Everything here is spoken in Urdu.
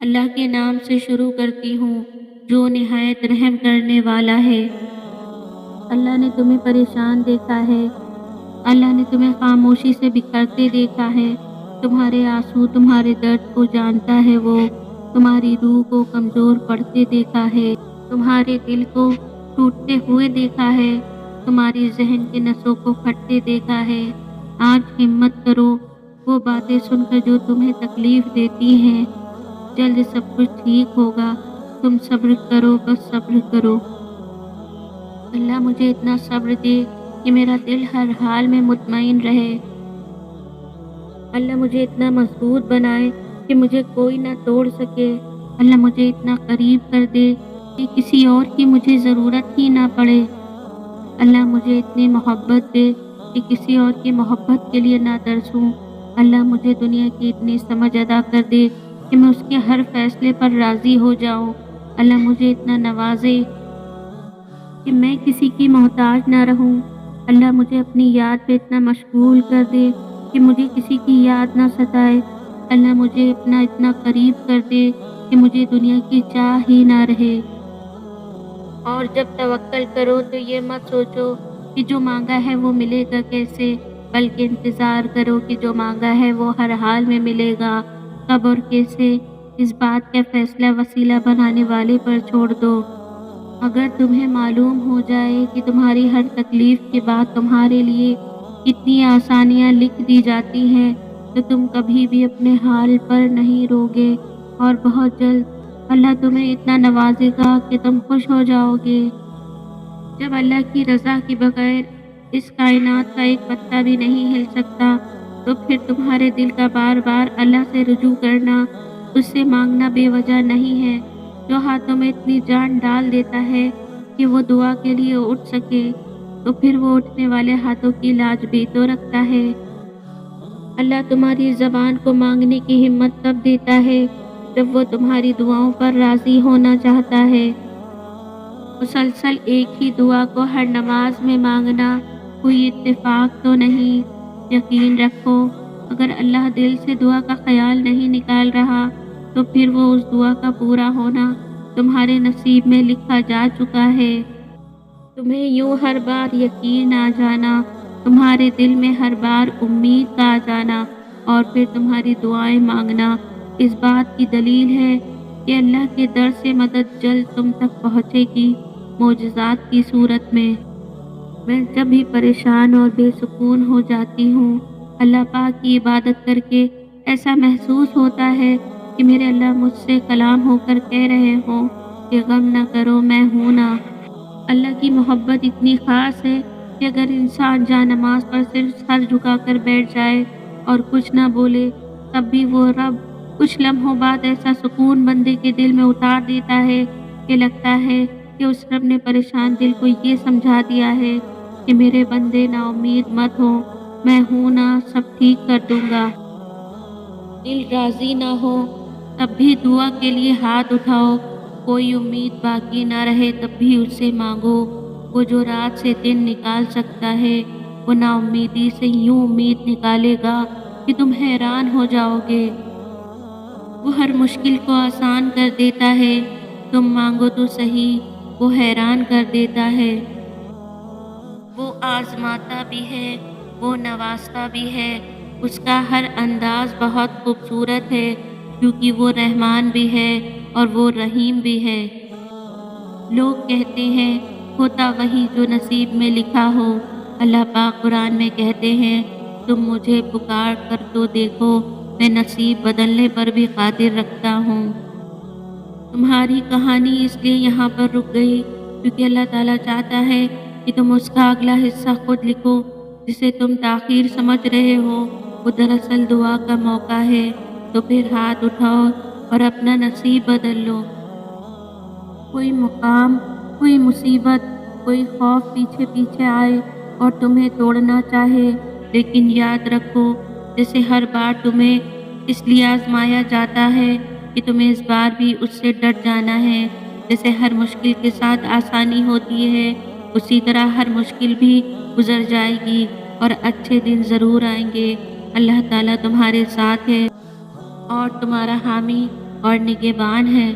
اللہ کے نام سے شروع کرتی ہوں جو نہایت رحم کرنے والا ہے۔ اللہ نے تمہیں پریشان دیکھا ہے، اللہ نے تمہیں خاموشی سے بکھرتے دیکھا ہے، تمہارے آنسو تمہارے درد کو جانتا ہے وہ، تمہاری روح کو کمزور پڑتے دیکھا ہے، تمہارے دل کو ٹوٹتے ہوئے دیکھا ہے، تمہاری ذہن کے نسوں کو پھٹتے دیکھا ہے۔ آج ہمت کرو، وہ باتیں سن کر جو تمہیں تکلیف دیتی ہیں، جلد سب کچھ ٹھیک ہوگا، تم صبر کرو، بس صبر کرو۔ اللہ مجھے اتنا صبر دے کہ میرا دل ہر حال میں مطمئن رہے۔ اللہ مجھے اتنا مضبوط بنائے کہ مجھے کوئی نہ توڑ سکے۔ اللہ مجھے اتنا قریب کر دے کہ کسی اور کی مجھے ضرورت ہی نہ پڑے۔ اللہ مجھے اتنی محبت دے کہ کسی اور کی محبت کے لیے نہ ترسوں۔ اللہ مجھے دنیا کی اتنی سمجھ عطا کر دے کہ میں اس کے ہر فیصلے پر راضی ہو جاؤں۔ اللہ مجھے اتنا نوازے کہ میں کسی کی محتاج نہ رہوں۔ اللہ مجھے اپنی یاد پہ اتنا مشغول کر دے کہ مجھے کسی کی یاد نہ ستائے۔ اللہ مجھے اپنا اتنا قریب کر دے کہ مجھے دنیا کی چاہ ہی نہ رہے۔ اور جب توکل کرو تو یہ مت سوچو کہ جو مانگا ہے وہ ملے گا کیسے، بلکہ انتظار کرو کہ جو مانگا ہے وہ ہر حال میں ملے گا۔ کب اور کیسے، اس بات کا فیصلہ وسیلہ بنانے والے پر چھوڑ دو۔ اگر تمہیں معلوم ہو جائے کہ تمہاری ہر تکلیف کے بعد تمہارے لیے کتنی آسانیاں لکھ دی جاتی ہیں تو تم کبھی بھی اپنے حال پر نہیں روگے، اور بہت جلد اللہ تمہیں اتنا نوازے گا کہ تم خوش ہو جاؤ گے۔ جب اللہ کی رضا کے بغیر اس کائنات کا ایک پتا بھی نہیں ہل سکتا تو پھر تمہارے دل کا بار بار اللہ سے رجوع کرنا، اس سے مانگنا بے وجہ نہیں ہے۔ جو ہاتھوں میں اتنی جان ڈال دیتا ہے کہ وہ دعا کے لیے اٹھ سکے تو پھر وہ اٹھنے والے ہاتھوں کی لاج بھی تو رکھتا ہے۔ اللہ تمہاری زبان کو مانگنے کی ہمت تب دیتا ہے جب وہ تمہاری دعاؤں پر راضی ہونا چاہتا ہے۔ مسلسل ایک ہی دعا کو ہر نماز میں مانگنا کوئی اتفاق تو نہیں۔ یقین رکھو، اگر اللہ دل سے دعا کا خیال نہیں نکال رہا تو پھر وہ اس دعا کا پورا ہونا تمہارے نصیب میں لکھا جا چکا ہے۔ تمہیں یوں ہر بار یقین آ جانا، تمہارے دل میں ہر بار امید کا آ جانا، اور پھر تمہاری دعائیں مانگنا اس بات کی دلیل ہے کہ اللہ کے در سے مدد جلد تم تک پہنچے گی، معجزات کی صورت میں۔ میں جب بھی پریشان اور بے سکون ہو جاتی ہوں، اللہ پاک کی عبادت کر کے ایسا محسوس ہوتا ہے کہ میرے اللہ مجھ سے کلام ہو کر کہہ رہے ہوں کہ غم نہ کرو، میں ہوں نا۔ اللہ کی محبت اتنی خاص ہے کہ اگر انسان جا نماز پر صرف سر جھکا کر بیٹھ جائے اور کچھ نہ بولے، تب بھی وہ رب کچھ لمحوں بعد ایسا سکون بندے کے دل میں اتار دیتا ہے کہ لگتا ہے کہ اس رب نے پریشان دل کو یہ سمجھا دیا ہے کہ میرے بندے نا امید مت ہو، میں ہوں نا، سب ٹھیک کر دوں گا۔ دل راضی نہ ہو تب بھی دعا کے لیے ہاتھ اٹھاؤ، کوئی امید باقی نہ رہے تب بھی اس سے مانگو۔ وہ جو رات سے دن نکال سکتا ہے وہ نا امیدی سے یوں امید نکالے گا کہ تم حیران ہو جاؤ گے۔ وہ ہر مشکل کو آسان کر دیتا ہے، تم مانگو تو صحیح، وہ حیران کر دیتا ہے۔ وہ آزماتا بھی ہے، وہ نوازتا بھی ہے، اس کا ہر انداز بہت خوبصورت ہے، کیونکہ وہ رحمان بھی ہے اور وہ رحیم بھی ہے۔ لوگ کہتے ہیں ہوتا وہی جو نصیب میں لکھا ہو۔ اللہ پاک قرآن میں کہتے ہیں تم مجھے پکار کر تو دیکھو، میں نصیب بدلنے پر بھی قادر رکھتا ہوں۔ تمہاری کہانی اس لیے یہاں پر رک گئی کیونکہ اللہ تعالیٰ چاہتا ہے کہ تم اس کا اگلا حصہ خود لکھو، جسے تم تاخیر سمجھ رہے ہو وہ دراصل دعا کا موقع ہے۔ تو پھر ہاتھ اٹھاؤ اور اپنا نصیب بدل لو۔ کوئی مقام، کوئی مصیبت، کوئی خوف پیچھے پیچھے آئے اور تمہیں توڑنا چاہے، لیکن یاد رکھو جیسے ہر بار تمہیں اس لیے آزمایا جاتا ہے کہ تمہیں اس بار بھی اس سے ڈٹ جانا ہے۔ جیسے ہر مشکل کے ساتھ آسانی ہوتی ہے، اسی طرح ہر مشکل بھی گزر جائے گی اور اچھے دن ضرور آئیں گے۔ اللہ تعالیٰ تمہارے ساتھ ہے اور تمہارا حامی اور نگہبان ہے۔